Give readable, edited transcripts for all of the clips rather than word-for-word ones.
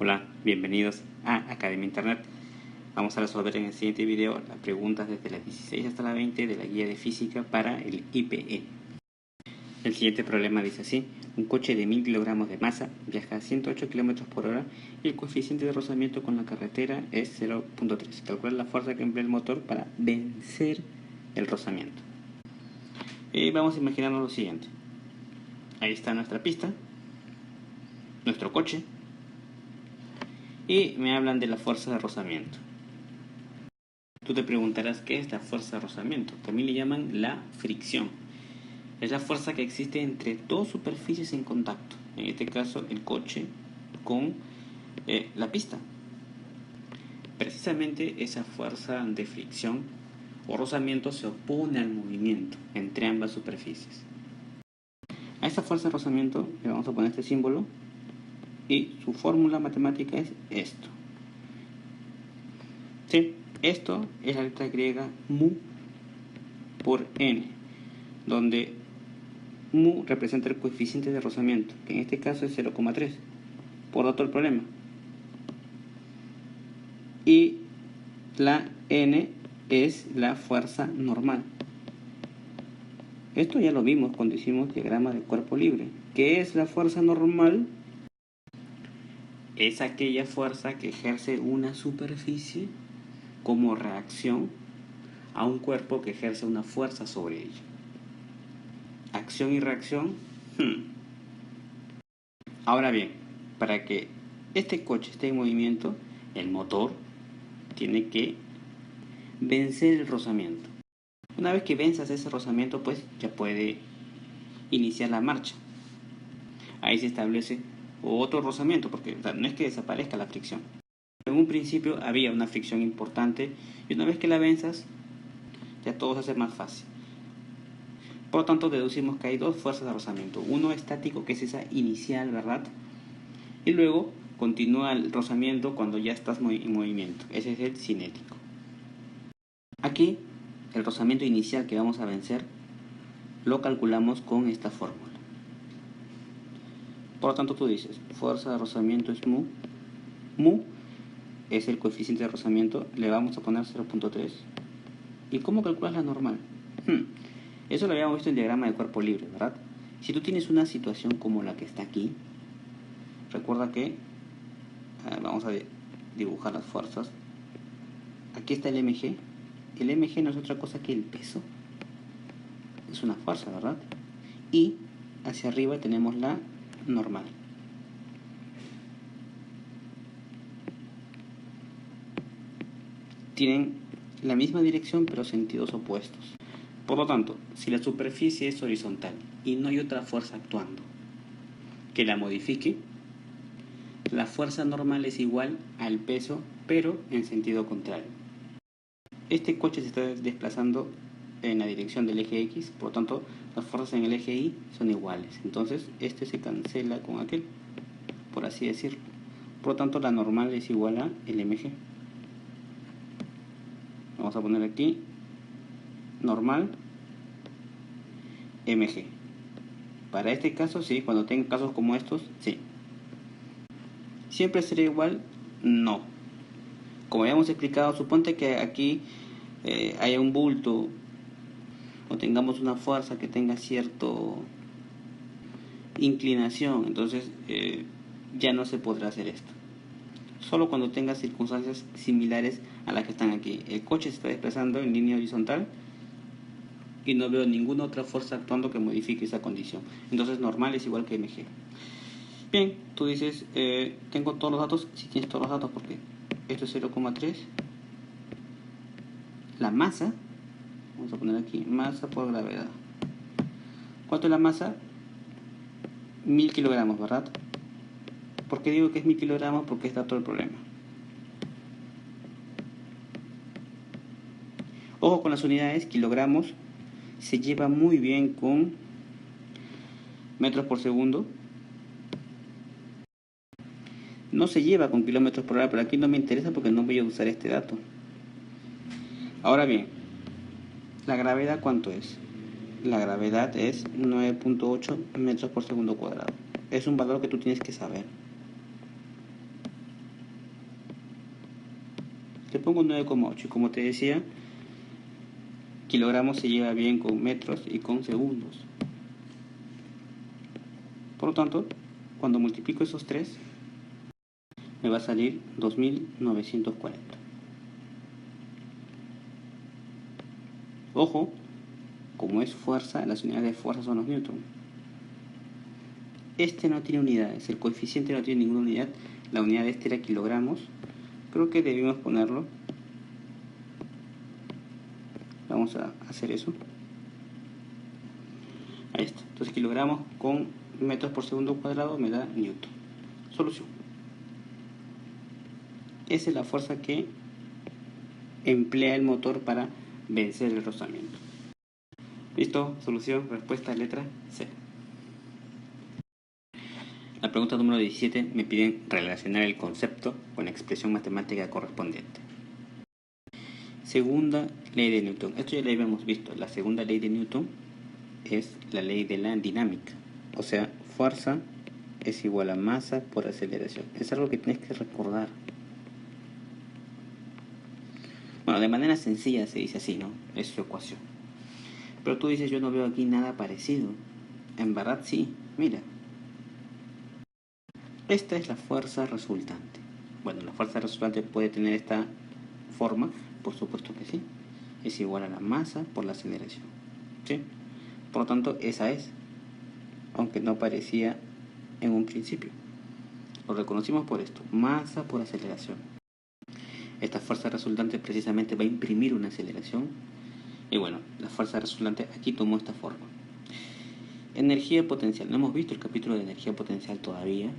Hola, bienvenidos a Academia Internet. Vamos a resolver en el siguiente video las preguntas desde la 16 hasta la 20 de la guía de física para el IPN. El siguiente problema dice así: un coche de 1000 kilogramos de masa viaja a 108 km por hora y el coeficiente de rozamiento con la carretera es 0.3. Calcula la fuerza que emplea el motor para vencer el rozamiento. Vamos a imaginarnos lo siguiente. Ahí está nuestra pista, nuestro coche, y me hablan de la fuerza de rozamiento. Tú te preguntarás qué es la fuerza de rozamiento. También le llaman la fricción. Es la fuerza que existe entre dos superficies en contacto. En este caso, el coche con la pista. Precisamente esa fuerza de fricción o rozamiento se opone al movimiento entre ambas superficies. A esta fuerza de rozamiento le vamos a poner este símbolo y su fórmula matemática es esto. ¿Sí? Esto es la letra griega mu por n, donde mu representa el coeficiente de rozamiento, que en este caso es 0,3, por otro el problema. Y la n es la fuerza normal. Esto ya lo vimos cuando hicimos diagrama de cuerpo libre. ¿Qué es la fuerza normal? Es aquella fuerza que ejerce una superficie como reacción a un cuerpo que ejerce una fuerza sobre ella. Acción y reacción. Ahora bien, para que este coche esté en movimiento, el motor tiene que vencer el rozamiento. Una vez que venzas ese rozamiento, pues ya puede iniciar la marcha. Ahí se establece otro rozamiento, porque no es que desaparezca la fricción. En un principio había una fricción importante y una vez que la venzas, ya todo se hace más fácil. Por lo tanto, deducimos que hay dos fuerzas de rozamiento. Uno estático, que es esa inicial, ¿verdad? Y luego continúa el rozamiento cuando ya estás en movimiento. Ese es el cinético. Aquí, el rozamiento inicial que vamos a vencer lo calculamos con esta fórmula. Por lo tanto, tú dices, fuerza de rozamiento es mu. Mu es el coeficiente de rozamiento, le vamos a poner 0.3. ¿Y cómo calculas la normal? Eso lo habíamos visto en diagrama de cuerpo libre, ¿verdad? Si tú tienes una situación como la que está aquí, recuerda que vamos a dibujar las fuerzas. Aquí está el mg. El mg no es otra cosa que el peso. Es una fuerza, ¿verdad? Y hacia arriba tenemos la normal. Tienen la misma dirección pero sentidos opuestos. Por lo tanto, si la superficie es horizontal y no hay otra fuerza actuando que la modifique, la fuerza normal es igual al peso, pero en sentido contrario. Este coche se está desplazando en la dirección del eje X, por lo tanto, las fuerzas en el eje Y son iguales. Entonces, este se cancela con aquel, por así decirlo. Por lo tanto, la normal es igual a el mg. Vamos a poner aquí normal mg. Para este caso, sí, cuando tenga casos como estos, sí. ¿Siempre será igual? No. Como ya hemos explicado, suponte que aquí haya un bulto o tengamos una fuerza que tenga cierta inclinación, entonces ya no se podrá hacer esto. Solo cuando tenga circunstancias similares a las que están aquí. El coche se está desplazando en línea horizontal y no veo ninguna otra fuerza actuando que modifique esa condición. Entonces normal es igual que mg. Bien, tú dices, ¿tengo todos los datos? Sí, tienes todos los datos porque esto es 0,3. La masa, vamos a poner aquí, masa por gravedad. ¿Cuánto es la masa? 1000 kilogramos, ¿verdad? ¿Por qué digo que es 1000 kilogramos? Porque está todo el problema. Ojo con las unidades, kilogramos se lleva muy bien con metros por segundo. No se lleva con kilómetros por hora, pero aquí no me interesa porque no voy a usar este dato. Ahora bien, ¿la gravedad cuánto es? La gravedad es 9.8 metros por segundo cuadrado. Es un valor que tú tienes que saber. te pongo 9,8. Y como te decía, kilogramos se lleva bien con metros y con segundos. Por lo tanto, cuando multiplico esos tres, me va a salir 2940. Ojo, como es fuerza, las unidades de fuerza son los newton. Este no tiene unidades, el coeficiente no tiene ninguna unidad. La unidad de este era kilogramos. Creo que debimos ponerlo. Vamos a hacer eso. Ahí está. Entonces kilogramos con metros por segundo cuadrado me da newton. Solución. Esa es la fuerza que emplea el motor para vencer el rozamiento. ¿Listo? Solución, respuesta, letra C. La pregunta número 17 me piden relacionar el concepto con la expresión matemática correspondiente. Segunda ley de Newton. Esto ya lo habíamos visto. La segunda ley de Newton es la ley de la dinámica. O sea, fuerza es igual a masa por aceleración. Es algo que tienes que recordar. Bueno, de manera sencilla se dice así, ¿no? Es su ecuación. Pero tú dices, yo no veo aquí nada parecido. En verdad sí, mira. Esta es la fuerza resultante. Bueno, la fuerza resultante puede tener esta forma, por supuesto que sí. Es igual a la masa por la aceleración. ¿Sí? Por lo tanto, esa es. Aunque no parecía en un principio. Lo reconocimos por esto. Masa por aceleración. Esta fuerza resultante precisamente va a imprimir una aceleración. Y bueno, la fuerza resultante aquí tomó esta forma. Energía potencial. No hemos visto el capítulo de energía potencial todavía.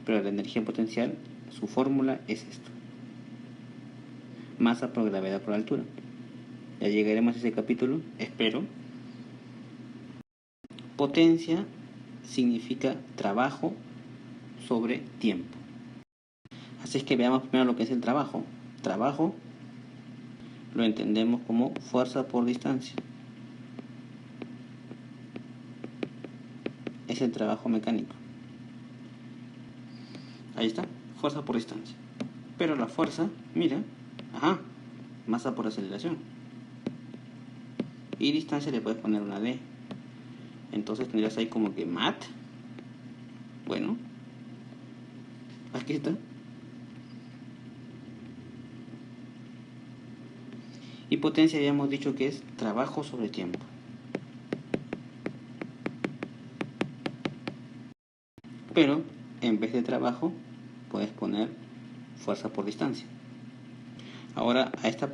Pero la energía potencial, su fórmula es esto. Masa por gravedad por altura. Ya llegaremos a ese capítulo, espero. Potencia significa trabajo sobre tiempo. Así es que veamos primero lo que es el trabajo. Trabajo lo entendemos como fuerza por distancia. Es el trabajo mecánico. Ahí está, fuerza por distancia. Pero la fuerza, mira, masa por aceleración. Y distancia le puedes poner una D. Entonces tendrías ahí como que mat. Bueno, aquí está. Y potencia habíamos dicho que es trabajo sobre tiempo. Pero en vez de trabajo puedes poner fuerza por distancia. Ahora a esta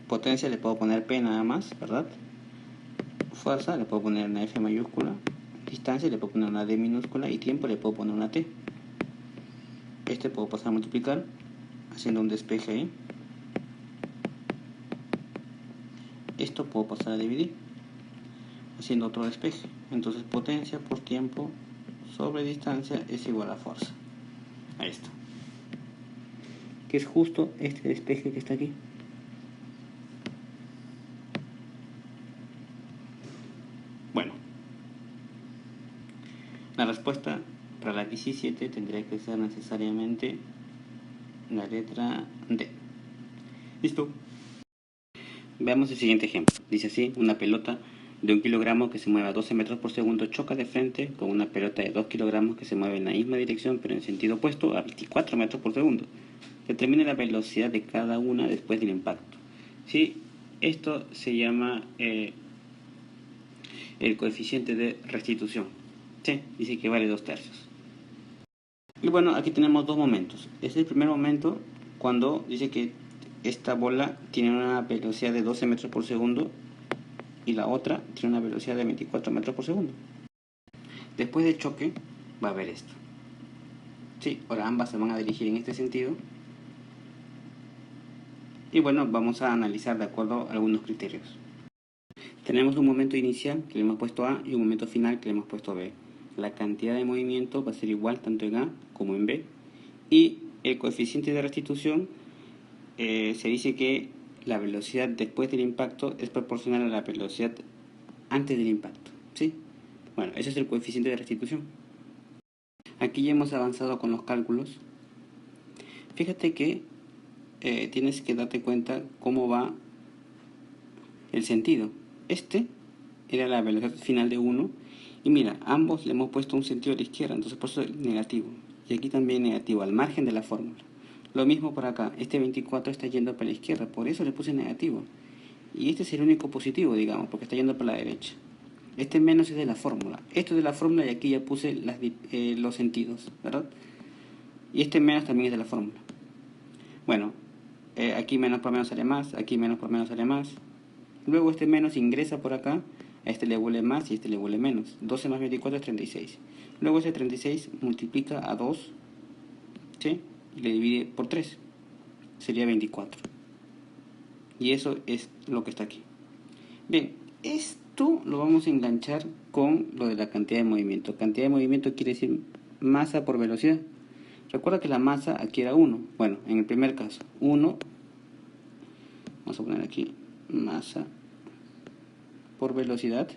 potencia le puedo poner P nada más, ¿verdad? Fuerza le puedo poner una F mayúscula. Distancia le puedo poner una D minúscula. Y tiempo le puedo poner una T. Este puedo pasar a multiplicar haciendo un despeje ahí. Esto puedo pasar a dividir haciendo otro despeje. Entonces potencia por tiempo sobre distancia es igual a fuerza. Ahí está. Que es justo este despeje que está aquí. Bueno, la respuesta para la 17 tendría que ser necesariamente la letra D. ¿Listo? Veamos el siguiente ejemplo. Dice así, una pelota de 1 kilogramo que se mueve a 12 metros por segundo choca de frente con una pelota de 2 kilogramos que se mueve en la misma dirección pero en sentido opuesto a 24 metros por segundo. Determine la velocidad de cada una después del impacto. ¿Sí? Esto se llama el coeficiente de restitución. Sí, dice que vale 2/3. Y bueno, aquí tenemos dos momentos. Es el primer momento cuando dice que esta bola tiene una velocidad de 12 metros por segundo y la otra tiene una velocidad de 24 metros por segundo. Después del choque va a haber esto. Sí, ahora ambas se van a dirigir en este sentido. Y bueno, vamos a analizar de acuerdo a algunos criterios. Tenemos un momento inicial que le hemos puesto A y un momento final que le hemos puesto B. La cantidad de movimiento va a ser igual tanto en A como en B. Y el coeficiente de restitución se dice que la velocidad después del impacto es proporcional a la velocidad antes del impacto. ¿Sí? Bueno, ese es el coeficiente de restitución. Aquí ya hemos avanzado con los cálculos. Fíjate que tienes que darte cuenta cómo va el sentido. Este era la velocidad final de 1. Y mira, ambos le hemos puesto un sentido a la izquierda, entonces por eso es negativo. Y aquí también negativo, al margen de la fórmula. Lo mismo por acá, este 24 está yendo para la izquierda, por eso le puse negativo. Y este es el único positivo, digamos, porque está yendo para la derecha. Este menos es de la fórmula. Esto es de la fórmula y aquí ya puse los sentidos, ¿verdad? Y este menos también es de la fórmula. Bueno, aquí menos por menos sale más, aquí menos por menos sale más. Luego este menos ingresa por acá, a este le vuelve más y a este le vuelve menos. 12 más 24 es 36. Luego ese 36 multiplica a 2, ¿sí? Y le divide por 3. Sería 24. Y eso es lo que está aquí. Bien, esto lo vamos a enganchar con lo de la cantidad de movimiento. Cantidad de movimiento quiere decir masa por velocidad. Recuerda que la masa aquí era 1. Bueno, en el primer caso, 1, vamos a poner aquí masa por velocidad,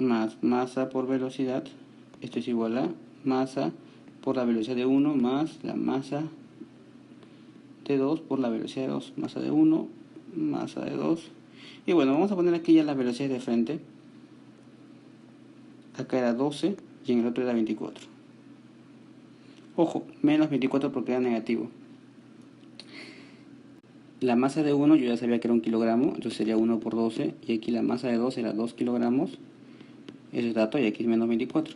más masa por velocidad, esto es igual a masa por la velocidad de 1 más la masa de 2 por la velocidad de 2, masa de 1, masa de 2. Y bueno, vamos a poner aquí ya las velocidades de frente. Acá era 12 y en el otro era 24. Ojo, menos 24 porque era negativo. La masa de 1 yo ya sabía que era 1 kilogramo, entonces sería 1 por 12. Y aquí la masa de 2 era 2 kilogramos. Eso es dato y aquí es menos 24.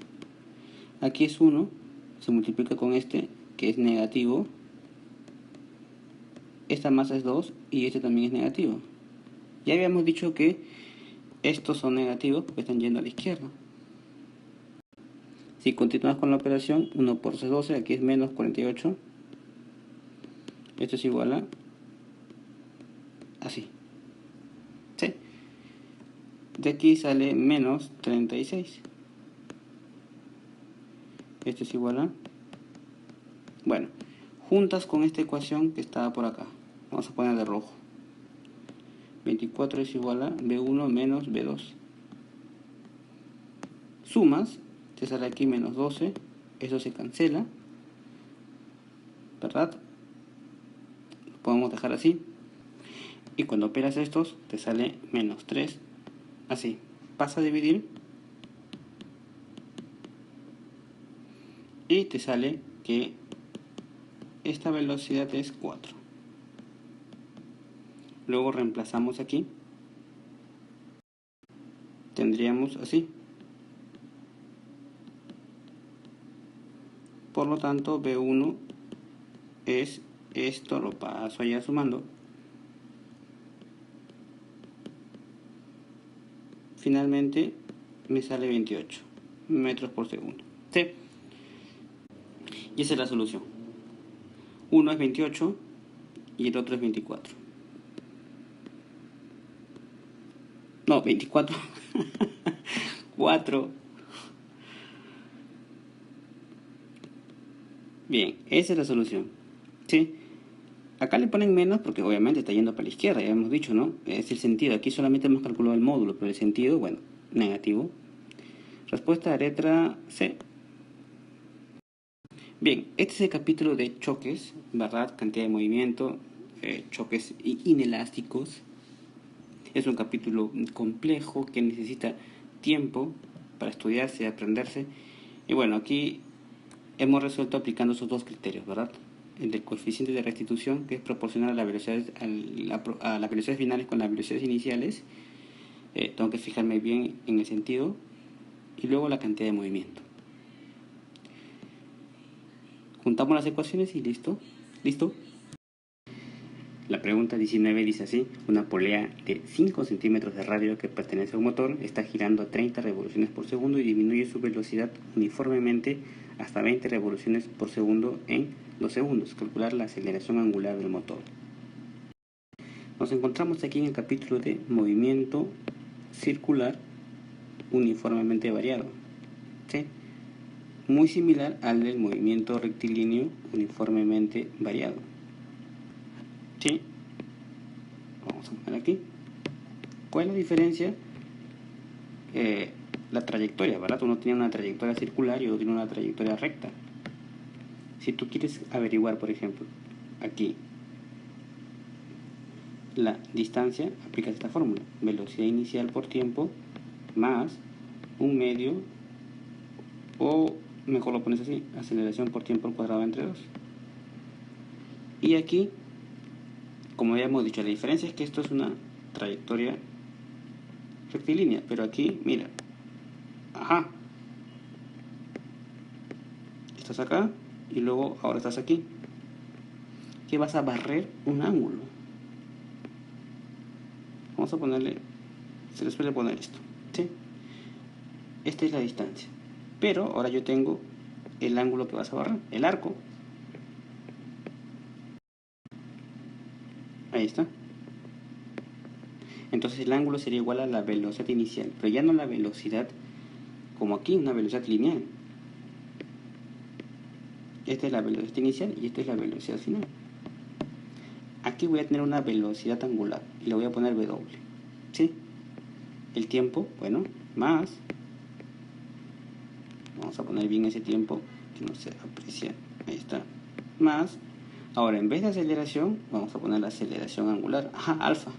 Aquí es 1, se multiplica con este, que es negativo. Esta masa es 2 y este también es negativo. Ya habíamos dicho que estos son negativos porque están yendo a la izquierda. Si continúas con la operación, 1 por 12, aquí es menos 48. Esto es igual a así. ¿Sí? De aquí sale menos 36. Esto es igual a... Bueno, juntas con esta ecuación que estaba por acá. Vamos a poner de rojo. 24 es igual a B1 menos B2. Sumas, te sale aquí menos 12. Eso se cancela, ¿verdad? Lo podemos dejar así. Y cuando operas estos, te sale menos 3. Así. Pasa a dividir. Y te sale que esta velocidad es 4. Luego reemplazamos aquí. Tendríamos así. Por lo tanto, B1 es esto, lo paso allá sumando. Finalmente me sale 28 metros por segundo. ¿Sí? Y esa es la solución. Uno es 28 y el otro es 24. No, 24. 4. Bien, esa es la solución. ¿Sí? Acá le ponen menos porque obviamente está yendo para la izquierda, ya hemos dicho, ¿no? Es el sentido. Aquí solamente hemos calculado el módulo, pero el sentido, bueno, negativo. Respuesta letra C. Bien, este es el capítulo de choques, ¿verdad? Cantidad de movimiento, choques inelásticos. Es un capítulo complejo que necesita tiempo para estudiarse y aprenderse. Y bueno, aquí hemos resuelto aplicando esos dos criterios, ¿verdad? El del coeficiente de restitución, que es proporcional a las velocidades finales con las velocidades iniciales. Tengo que fijarme bien en el sentido. Y luego la cantidad de movimiento. Juntamos las ecuaciones y listo. ¿Listo? La pregunta 19 dice así: una polea de 5 centímetros de radio que pertenece a un motor está girando a 30 revoluciones por segundo y disminuye su velocidad uniformemente hasta 20 revoluciones por segundo en 2 segundos. Calcular la aceleración angular del motor. Nos encontramos aquí en el capítulo de movimiento circular uniformemente variado. ¿Sí? Muy similar al del movimiento rectilíneo uniformemente variado. ¿Sí? Vamos a poner aquí. ¿Cuál es la diferencia? la trayectoria, ¿verdad? Uno tiene una trayectoria circular y otro tiene una trayectoria recta. Si tú quieres averiguar, por ejemplo, aquí la distancia, aplicas esta fórmula: velocidad inicial por tiempo más un medio, o mejor lo pones así, aceleración por tiempo al cuadrado entre 2. Y aquí, como ya hemos dicho, la diferencia es que esto es una trayectoria rectilínea, pero aquí, mira, ajá, estás acá y luego ahora estás aquí, que vas a barrer un ángulo. Vamos a ponerle, se le suele poner esto, ¿sí? Esta es la distancia, pero ahora yo tengo el ángulo que vas a barrer, el arco. Ahí está. Entonces el ángulo sería igual a la velocidad inicial, pero ya no la velocidad como aquí, una velocidad lineal. Esta es la velocidad inicial y esta es la velocidad final. Aquí voy a tener una velocidad angular y le voy a poner W, ¿sí? El tiempo, bueno, más, vamos a poner bien ese tiempo que no se aprecia, ahí está, más, ahora en vez de aceleración vamos a poner la aceleración angular, ajá, alfa,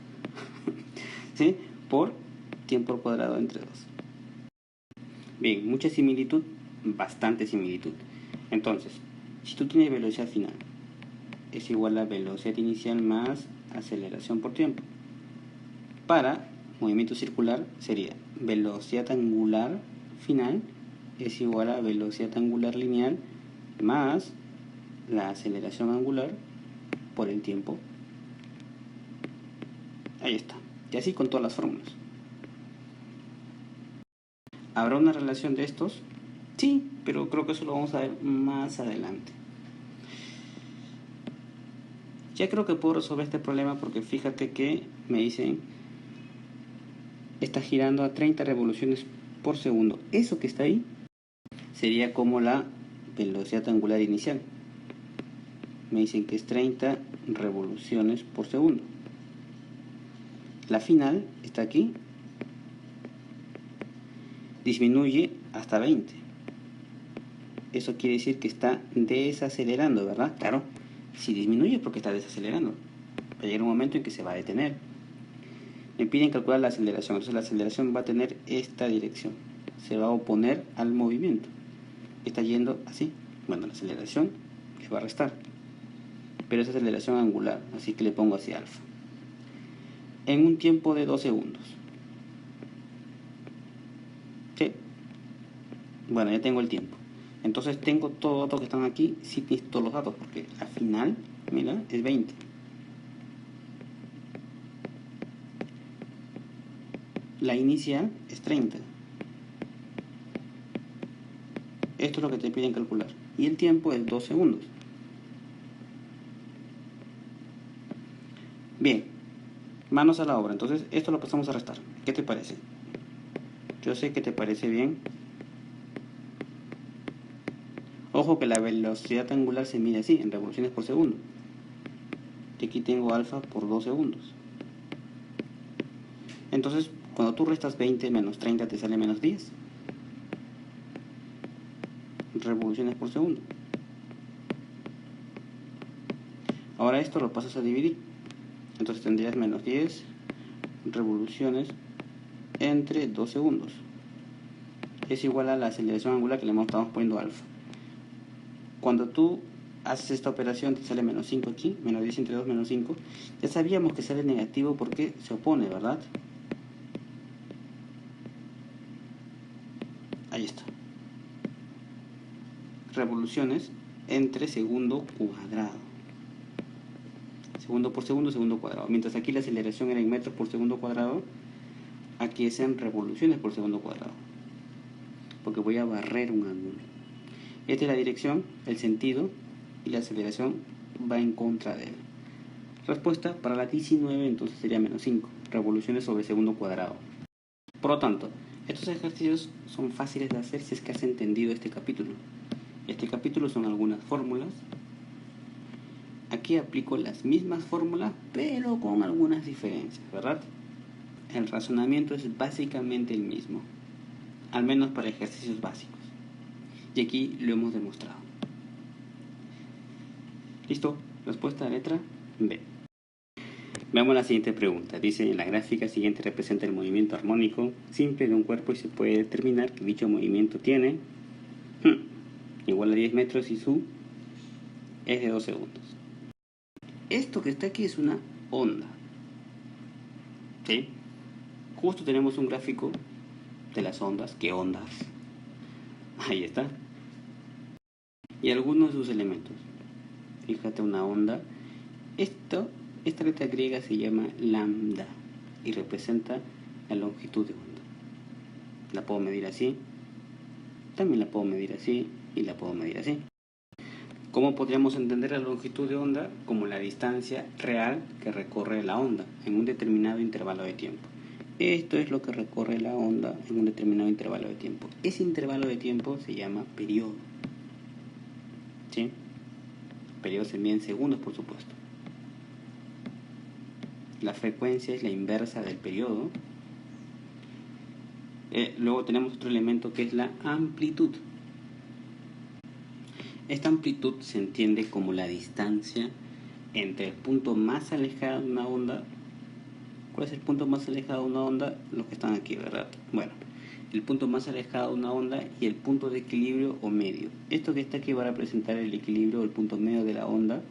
¿sí? Por tiempo al cuadrado entre 2. Bien, mucha similitud, bastante similitud. Entonces, si tú tienes velocidad final, es igual a velocidad inicial más aceleración por tiempo. Para movimiento circular sería velocidad angular final es igual a velocidad angular lineal más la aceleración angular por el tiempo. Ahí está. Y así con todas las fórmulas. ¿Habrá una relación de estos? Sí, pero creo que eso lo vamos a ver más adelante. Ya creo que puedo resolver este problema porque fíjate que me dicen está girando a 30 revoluciones por segundo. Eso que está ahí sería como la velocidad angular inicial. Me dicen que es 30 revoluciones por segundo. La final está aquí. Disminuye hasta 20. Eso quiere decir que está desacelerando, ¿verdad? Claro, si disminuye porque está desacelerando. Va a llegar un momento en que se va a detener. Me piden calcular la aceleración. Entonces la aceleración va a tener esta dirección. Se va a oponer al movimiento. Está yendo así. Bueno, la aceleración le va a restar. Pero es aceleración angular, así que le pongo así alfa. En un tiempo de 2 segundos. ¿Sí? Bueno, ya tengo el tiempo. Entonces tengo todos los datos que están aquí. Sí, todos los datos, porque al final, mira, es 20. La inicial es 30. Esto es lo que te piden calcular. Y el tiempo es 2 segundos. Bien, manos a la obra. Entonces, esto lo pasamos a restar. ¿Qué te parece? Yo sé que te parece bien. Ojo que la velocidad angular se mide así, en revoluciones por segundo. Y aquí tengo alfa por 2 segundos. Entonces, cuando tú restas 20 menos 30 te sale menos 10 revoluciones por segundo. Ahora esto lo pasas a dividir. Entonces tendrías menos 10 revoluciones entre 2 segundos. Es igual a la aceleración angular que le estamos poniendo alfa. Cuando tú haces esta operación te sale menos 5 aquí, menos 10 entre 2 menos 5. Ya sabíamos que sale negativo porque se opone, ¿verdad? Ahí está. Revoluciones entre segundo cuadrado. Segundo por segundo, segundo cuadrado. Mientras aquí la aceleración era en metros por segundo cuadrado, aquí es en revoluciones por segundo cuadrado. Porque voy a barrer un ángulo. Esta es la dirección, el sentido y la aceleración va en contra de él. Respuesta para la 19 entonces sería menos 5 revoluciones sobre segundo cuadrado. Por lo tanto, estos ejercicios son fáciles de hacer si es que has entendido este capítulo. Este capítulo son algunas fórmulas. Aquí aplico las mismas fórmulas, pero con algunas diferencias, ¿verdad? El razonamiento es básicamente el mismo. al menos para ejercicios básicos. Y aquí lo hemos demostrado. ¿Listo? Respuesta a la letra B. Veamos la siguiente pregunta. Dice, en la gráfica siguiente representa el movimiento armónico simple de un cuerpo y se puede determinar que dicho movimiento tiene igual a 10 metros y su es de 2 segundos. Esto que está aquí es una onda. ¿Sí? Justo tenemos un gráfico de las ondas. ¿Qué ondas? Ahí está. Y algunos de sus elementos. Fíjate, una onda. Esta letra griega se llama lambda y representa la longitud de onda. La puedo medir así, también la puedo medir así y la puedo medir así. ¿Cómo podríamos entender la longitud de onda? Como la distancia real que recorre la onda en un determinado intervalo de tiempo. Esto es lo que recorre la onda en un determinado intervalo de tiempo. Ese intervalo de tiempo se llama periodo. ¿Sí? Periodo se mide en segundos, por supuesto. La frecuencia es la inversa del periodo. Luego tenemos otro elemento que es la amplitud. Esta amplitud se entiende como la distancia entre el punto más alejado de una onda. ¿Cuál es el punto más alejado de una onda? Los que están aquí, ¿verdad? Bueno, el punto más alejado de una onda y el punto de equilibrio o medio. Esto que está aquí va a representar el equilibrio o el punto medio de la onda.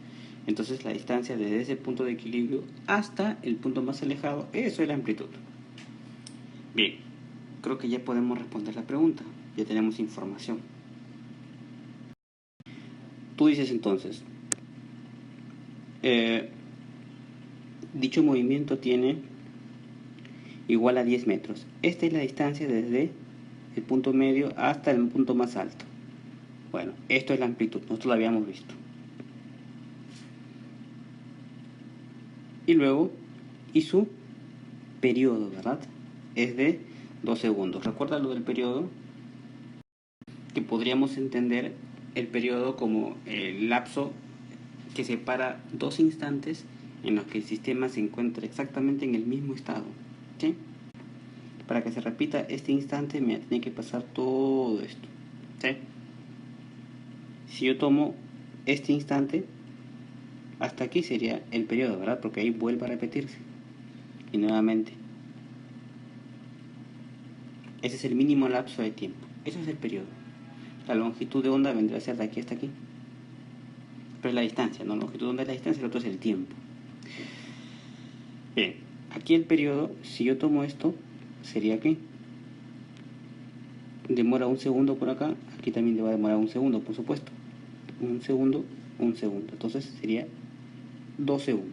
Entonces la distancia desde ese punto de equilibrio hasta el punto más alejado, eso es la amplitud. Bien, creo que ya podemos responder la pregunta. Ya tenemos información. Tú dices entonces, dicho movimiento tiene igual a 10 metros. Esta es la distancia desde el punto medio hasta el punto más alto. Bueno, esto es la amplitud, nosotros lo habíamos visto. Y luego, y su periodo, ¿verdad? Es de 2 segundos. ¿Recuerda lo del periodo? Que podríamos entender el periodo como el lapso que separa dos instantes en los que el sistema se encuentra exactamente en el mismo estado. ¿Sí? Para que se repita este instante me tiene que pasar todo esto. ¿Sí? Si yo tomo este instante, hasta aquí sería el periodo, ¿verdad? Porque ahí vuelve a repetirse. Y nuevamente. Ese es el mínimo lapso de tiempo. Eso es el periodo. La longitud de onda vendrá a ser de aquí hasta aquí. Pero es la distancia, ¿no? La longitud de onda es la distancia, el otro es el tiempo. Bien, aquí el periodo, si yo tomo esto, sería aquí. Demora un segundo por acá, aquí también le va a demorar un segundo, por supuesto. Un segundo, un segundo. Entonces sería 2 segundos.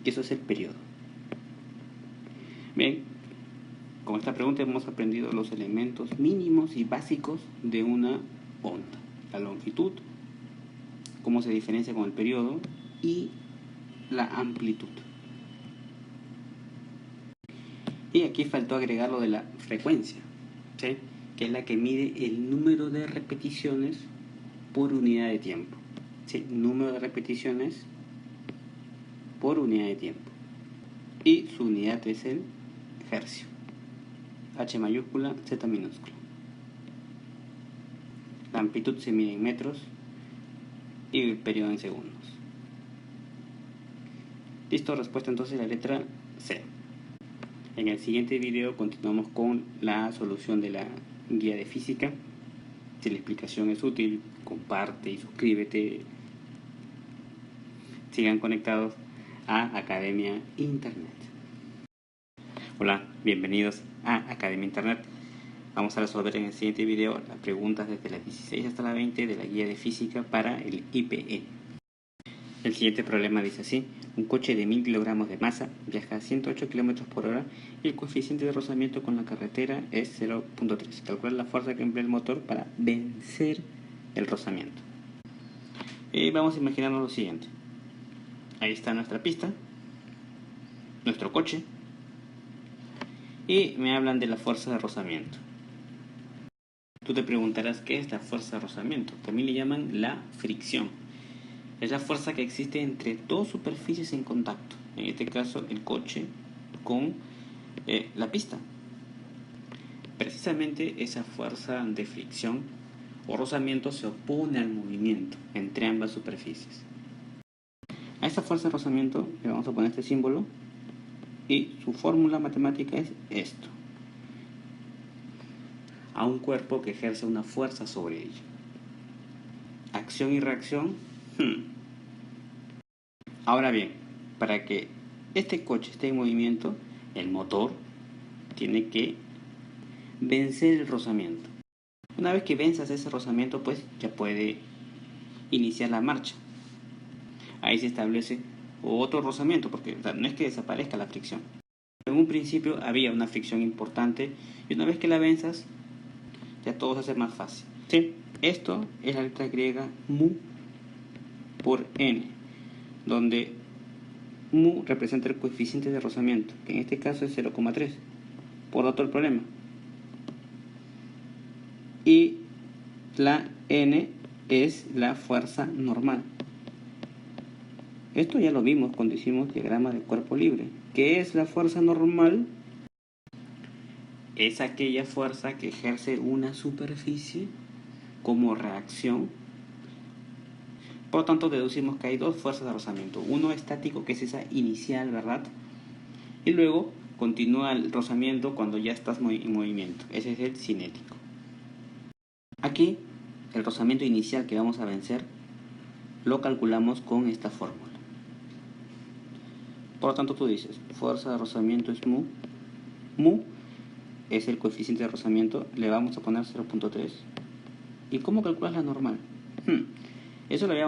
Y eso es el periodo. Bien, con esta pregunta hemos aprendido los elementos mínimos y básicos de una onda. La longitud, cómo se diferencia con el periodo y la amplitud. Y aquí faltó agregar lo de la frecuencia, ¿sí? Que es la que mide el número de repeticiones por unidad de tiempo. ¿Sí? Número de repeticiones por unidad de tiempo. Y su unidad es el hercio. H mayúscula, Z minúscula. La amplitud se mide en metros y el periodo en segundos. Listo, respuesta entonces la letra C. En el siguiente video continuamos con la solución de la guía de física. Si la explicación es útil, comparte y suscríbete. Sigan conectados a Academia Internet. Hola, bienvenidos a Academia Internet. Vamos a resolver en el siguiente video las preguntas desde la 16 hasta la 20 de la guía de física para el IPE. El siguiente problema dice así: un coche de 1000 kilogramos de masa viaja a 108 km por hora y el coeficiente de rozamiento con la carretera es 0.3. Calcula la fuerza que emplea el motor para vencer el rozamiento. Y vamos a imaginarnos lo siguiente. Ahí está nuestra pista, nuestro coche, y me hablan de la fuerza de rozamiento. Tú te preguntarás qué es la fuerza de rozamiento. También le llaman la fricción. Es la fuerza que existe entre dos superficies en contacto. En este caso, el coche con la pista. Precisamente esa fuerza de fricción o rozamiento se opone al movimiento entre ambas superficies. A esta fuerza de rozamiento le vamos a poner este símbolo y su fórmula matemática es esto: a un cuerpo que ejerce una fuerza sobre ella. Acción y reacción. Ahora bien, para que este coche esté en movimiento, el motor tiene que vencer el rozamiento. Una vez que venzas ese rozamiento, pues ya puede iniciar la marcha. Ahí se establece otro rozamiento, porque no es que desaparezca la fricción. En un principio había una fricción importante y una vez que la venzas, ya todo se hace más fácil. ¿Sí? Esto es la letra griega mu por n, donde mu representa el coeficiente de rozamiento, que en este caso es 0,3, por otro el problema. Y la n es la fuerza normal. Esto ya lo vimos cuando hicimos diagrama de cuerpo libre. ¿Qué es la fuerza normal? Es aquella fuerza que ejerce una superficie como reacción. Por lo tanto, deducimos que hay dos fuerzas de rozamiento. Uno estático, que es esa inicial, ¿verdad? Y luego continúa el rozamiento cuando ya estás en movimiento. Ese es el cinético. Aquí, el rozamiento inicial que vamos a vencer lo calculamos con esta fórmula. Por lo tanto, tú dices, fuerza de rozamiento es mu. Mu es el coeficiente de rozamiento, le vamos a poner 0,3. ¿Y cómo calculas la normal? Eso lo habíamos